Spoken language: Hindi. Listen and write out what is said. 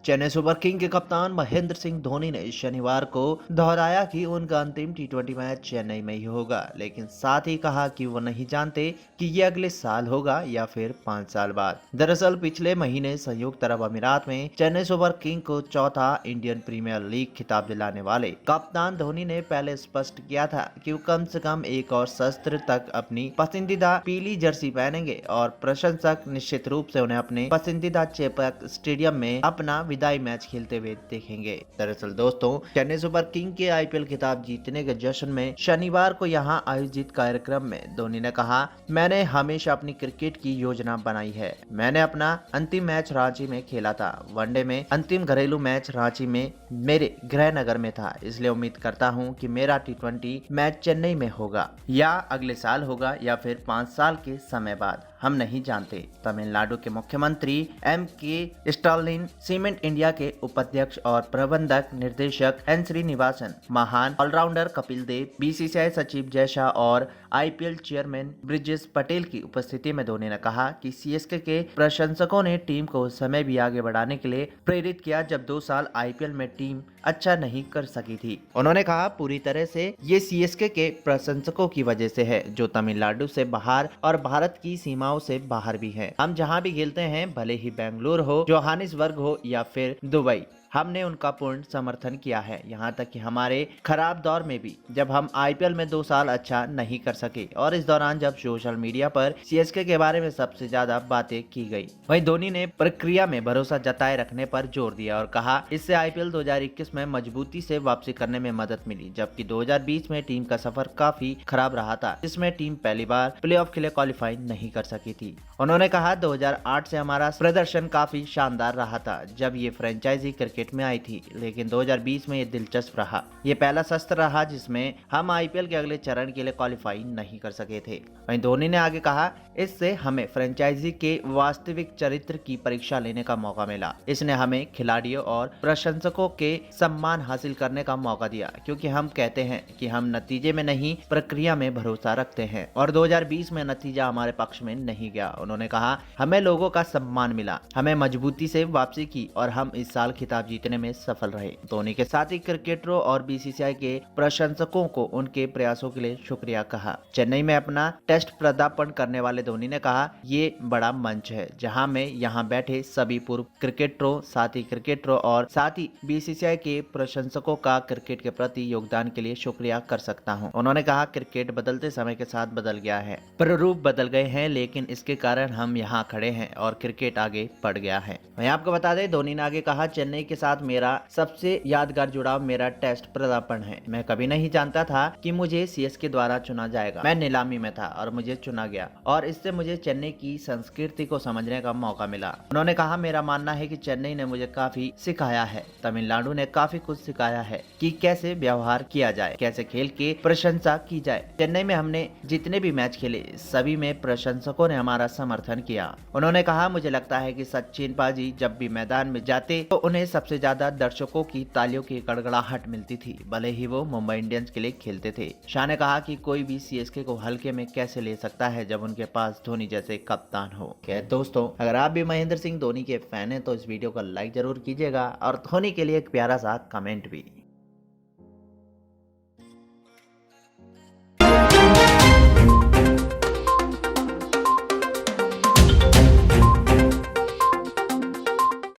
चेन्नई सुपर किंग के कप्तान महेंद्र सिंह धोनी ने शनिवार को दोहराया कि उनका अंतिम टी20 मैच चेन्नई में ही होगा, लेकिन साथ ही कहा कि वो नहीं जानते कि ये अगले साल होगा या फिर 5 साल बाद। दरअसल पिछले महीने संयुक्त अरब अमीरात में चेन्नई सुपर किंग को चौथा इंडियन प्रीमियर लीग खिताब दिलाने वाले कप्तान धोनी ने पहले स्पष्ट किया था कि वो कम से कम एक और सत्र तक अपनी पसंदीदा पीली जर्सी पहनेंगे और प्रशंसक निश्चित रूप से उन्हें अपने पसंदीदा चेपक स्टेडियम में अपना विदाई मैच खेलते हुए देखेंगे। दरअसल दोस्तों, चेन्नई सुपर किंग के आईपीएल खिताब जीतने के जश्न में शनिवार को यहां आयोजित कार्यक्रम में धोनी ने कहा, मैंने हमेशा अपनी क्रिकेट की योजना बनाई है। मैंने अपना अंतिम मैच रांची में खेला था। वनडे में अंतिम घरेलू मैच रांची में मेरे गृह नगर में था, इसलिए उम्मीद करता हूं कि मेरा टी20 मैच चेन्नई में होगा या अगले साल होगा या फिर 5 साल के समय बाद, हम नहीं जानते। तमिलनाडु के मुख्यमंत्री M.K. स्टालिन, सीमेंट इंडिया के उपाध्यक्ष और प्रबंधक निर्देशक एन श्रीनिवासन, महान ऑलराउंडर कपिल देव, बीसीसीआई सचिव जय शाह और आईपीएल चेयरमैन ब्रिजेश पटेल की उपस्थिति में धोनी ने कहा कि सीएसके के प्रशंसकों ने टीम को उस समय भी आगे बढ़ाने के लिए प्रेरित किया जब 2 साल आईपीएल में टीम अच्छा नहीं कर सकी थी। उन्होंने कहा, पूरी तरह से ये सीएसके के प्रशंसकों की वजह से है, जो तमिलनाडु से बाहर और भारत की सीमाओं से बाहर भी हैं। हम जहां भी खेलते हैं, भले ही बेंगलुरु हो, जोहानिसबर्ग हो या फिर दुबई, हमने उनका पूर्ण समर्थन किया है। यहाँ तक कि हमारे खराब दौर में भी, जब हम आईपीएल में 2 साल अच्छा नहीं कर सके और इस दौरान जब सोशल मीडिया पर सीएसके के बारे में सबसे ज्यादा बातें की गई, वहीं धोनी ने प्रक्रिया में भरोसा जताए रखने पर जोर दिया और कहा, इससे आईपीएल 2021 में मजबूती से वापसी करने में मदद मिली, जबकि 2020 में टीम का सफर काफी खराब रहा था, जिसमें टीम पहली बार प्लेऑफ के लिए क्वालिफाई नहीं कर सकी थी। उन्होंने कहा, 2008 से हमारा प्रदर्शन काफी शानदार रहा था जब ये फ्रेंचाइजी क्रिकेट में आई थी, लेकिन 2020 में ये दिलचस्प रहा। ये पहला सत्र रहा जिसमें हम आईपीएल के अगले चरण के लिए क्वालिफाई नहीं कर सके थे। वहीं धोनी ने आगे कहा, इससे हमें फ्रेंचाइजी के वास्तविक चरित्र की परीक्षा लेने का मौका मिला। इसने हमें खिलाड़ियों और प्रशंसकों के सम्मान हासिल करने का मौका दिया, क्योंकि हम कहते हैं कि हम नतीजे में नहीं, प्रक्रिया में भरोसा रखते हैं और 2020 में नतीजा हमारे पक्ष में नहीं गया। उन्होंने कहा, हमें लोगों का सम्मान मिला, हमें मजबूती से वापसी की और हम इस साल खिताब जीतने में सफल रहे। धोनी के साथ ही क्रिकेटरों और बीसीसीआई के प्रशंसकों को उनके प्रयासों के लिए शुक्रिया कहा। चेन्नई में अपना टेस्ट पदार्पण करने वाले धोनी ने कहा, ये बड़ा मंच है जहां मैं यहां बैठे सभी पूर्व क्रिकेटरों, साथी क्रिकेटरों और साथ ही बीसीसीआई के प्रशंसकों का क्रिकेट के प्रति योगदान के लिए शुक्रिया कर सकता हूं। उन्होंने कहा, क्रिकेट बदलते समय के साथ बदल गया है, प्ररूप बदल गए हैं, लेकिन इसके कारण हम यहाँ खड़े हैं और क्रिकेट आगे बढ़ गया है। मैं आपको बता दें, धोनी ने आगे कहा, चेन्नई के साथ मेरा सबसे यादगार जुड़ाव मेरा टेस्ट पदार्पण है। मैं कभी नहीं जानता था कि मुझे सीएसके द्वारा चुना जाएगा। मैं नीलामी में था और मुझे चुना गया और इससे मुझे चेन्नई की संस्कृति को समझने का मौका मिला। उन्होंने कहा, मेरा मानना है कि चेन्नई ने मुझे काफी सिखाया है। तमिलनाडु ने काफी कुछ सिखाया है कि कैसे व्यवहार किया जाए, कैसे खेल की प्रशंसा की जाए। चेन्नई में हमने जितने भी मैच खेले, सभी में प्रशंसकों ने हमारा समर्थन किया। उन्होंने कहा, मुझे लगता है कि सचिन पाजी जब भी मैदान में जाते तो उन्हें सबसे ज्यादा दर्शकों की तालियों की गड़गड़ाहट मिलती थी, भले ही वो मुंबई इंडियंस के लिए खेलते थे। शाह ने कहा कि कोई भी सीएसके को हल्के में कैसे ले सकता है जब उनके पास धोनी जैसे कप्तान हो। खैर दोस्तों, अगर आप भी महेंद्र सिंह धोनी के फैन हैं तो इस वीडियो को लाइक जरूर कीजिएगा और धोनी के लिए एक प्यारा सा कमेंट भी।